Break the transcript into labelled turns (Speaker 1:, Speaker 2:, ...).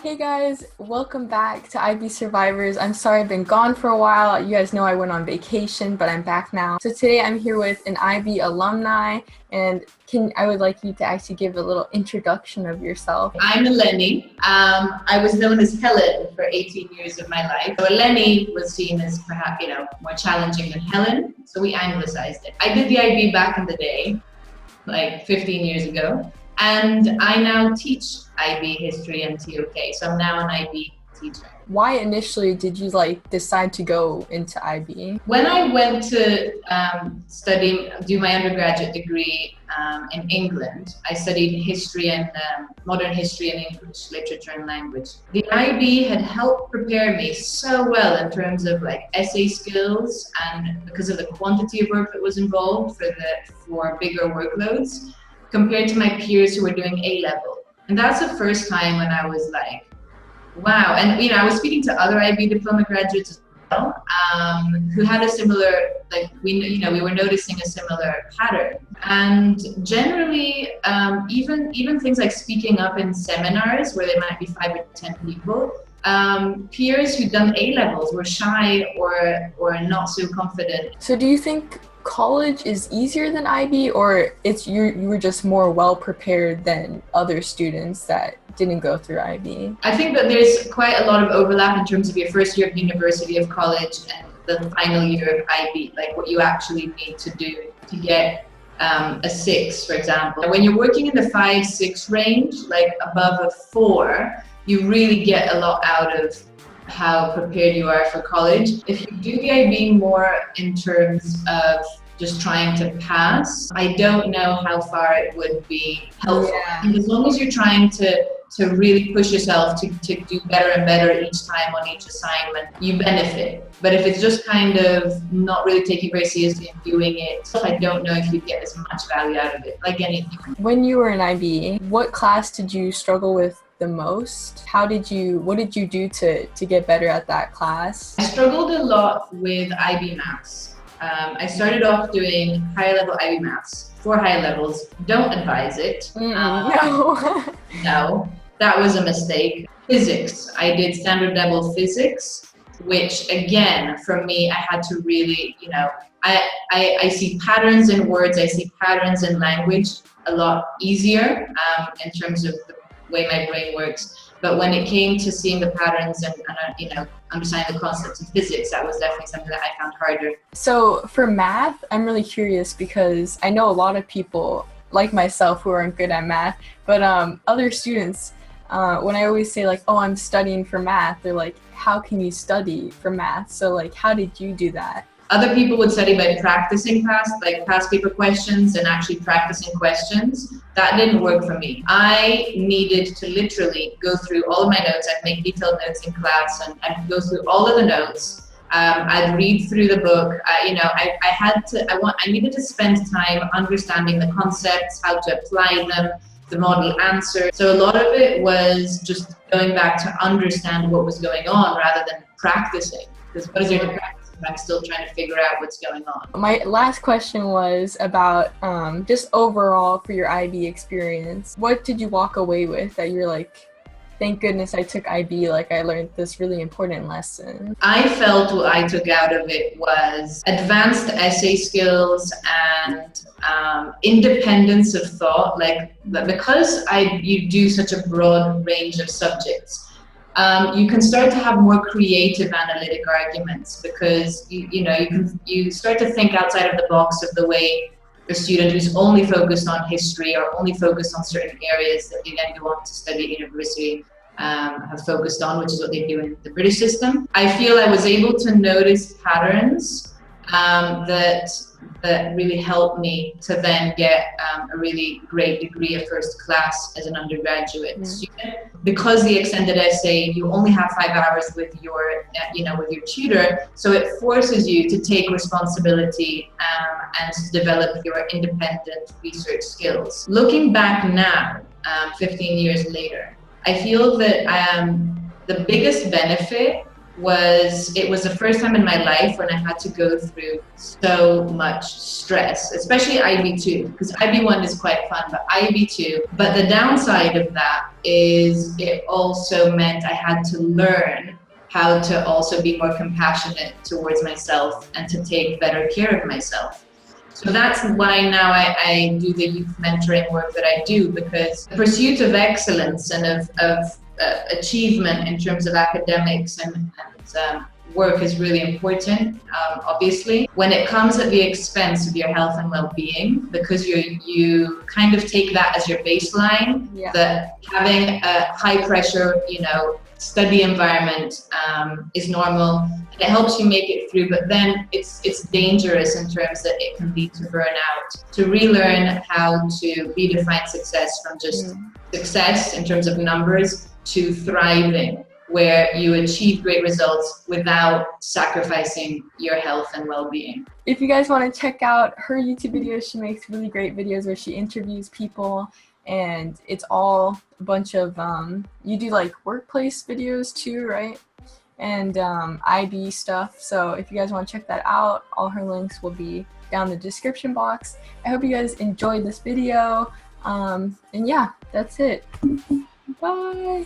Speaker 1: Hey guys, welcome back to IB Survivors. I'm sorry I've been gone for a while. You guys know I went on vacation, but I'm back now. So today I'm here with an IB alumni, and I would like you to actually give a little introduction of yourself.
Speaker 2: I'm ELENI. I was known as Helen for 18 years of my life. So ELENI was seen as perhaps, more challenging than Helen, so we anglicized it. I did the IB back in the day, like 15 years ago. And I now teach IB history and TOK, so I'm now an IB teacher.
Speaker 1: Why initially did you decide to go into IB?
Speaker 2: When I went to do my undergraduate degree in England, I studied history and modern history and English literature and language. The IB had helped prepare me so well in terms of essay skills, and because of the quantity of work that was involved for bigger workloads, compared to my peers who were doing A-level. And that's the first time when I was like, wow. And I was speaking to other IB diploma graduates as well, who had a similar, we were noticing a similar pattern. And generally, even things like speaking up in seminars where there might be 5 or 10 people, peers who'd done A-levels were shy or not so confident.
Speaker 1: So do you think college is easier than IB, or you were just more well prepared than other students that didn't go through IB?
Speaker 2: I think that there's quite a lot of overlap in terms of your first year of university, of college, and the final year of IB, like what you actually need to do to get a 6, for example. When you're working in the 5-6 range, like above a 4, you really get a lot out of how prepared you are for college. If you do the IB more in terms of just trying to pass, I don't know how far it would be helpful.
Speaker 1: Yeah.
Speaker 2: As long as you're trying to really push yourself to do better and better each time on each assignment, you benefit. But if it's just kind of not really taking very seriously and doing it, I don't know if you get as much value out of it, like anything.
Speaker 1: When you were in IB, what class did you struggle with the most? What did you do to get better at that class?
Speaker 2: I struggled a lot with IB maths. I started off doing higher level IB maths for high levels. Don't advise it.
Speaker 1: No.
Speaker 2: No, that was a mistake. Physics. I did standard level physics, which again, for me, I had to really, I see patterns in words, I see patterns in language a lot easier in terms of the way my brain works. But when it came to seeing the patterns and understanding the concepts of physics, that was definitely something that I found harder.
Speaker 1: So for math, I'm really curious because I know a lot of people like myself who aren't good at math, but other students, when I always say oh, I'm studying for math, they're like, how can you study for math? So how did you do that?
Speaker 2: Other people would study by practicing past paper questions and actually practicing questions. That didn't work for me. I needed to literally go through all of my notes. I'd make detailed notes in class and I'd go through all of the notes. I'd read through the book. I needed to spend time understanding the concepts, how to apply them, the model answer. So a lot of it was just going back to understand what was going on rather than practicing. Because what is there to practice? I'm still trying to figure out what's going on. My
Speaker 1: last question was about just overall for your IB experience. What did you walk away with that you're like, thank goodness I took IB, I learned this really important lesson? I felt what I took out of it was advanced essay skills and independence of thought. Because you do such a broad range of subjects, you can start to have more creative analytic arguments because you start to think outside of the box of the way a student who's only focused on history or only focused on certain areas that they then go on to study at university have focused on, which is what they do in the British system. I feel I was able to notice patterns that really helped me to then get a really great degree of first class as an undergraduate student. Because the extended essay, you only have 5 hours with your tutor, so it forces you to take responsibility and to develop your independent research skills. Looking back now, 15 years later, I feel that the biggest benefit
Speaker 2: it was the first time in my life when I had to go through so much stress, especially IB2, because IB1 is quite fun, but IB2. But the downside of that is it also meant I had to learn how to also be more compassionate towards myself and to take better care of myself. So that's why now I do the youth mentoring work that I do, because the pursuit of excellence and of achievement in terms of academics and work is really important, obviously. When it comes at the expense of your health and well-being, because you kind of take that as your baseline,
Speaker 1: Yeah.
Speaker 2: that having a high pressure, study environment is normal. It helps you make it through, but then it's dangerous in terms that it can lead to burnout. To relearn how to redefine success from just success in terms of numbers to thriving, where you achieve great results without sacrificing your health and well-being.
Speaker 1: If you guys want to check out her YouTube videos, she makes really great videos where she interviews people, and it's all a bunch of, you do like workplace videos too, right? And IB stuff. So if you guys want to check that out, all her links will be down in the description box. I hope you guys enjoyed this video. And yeah, that's it. Bye.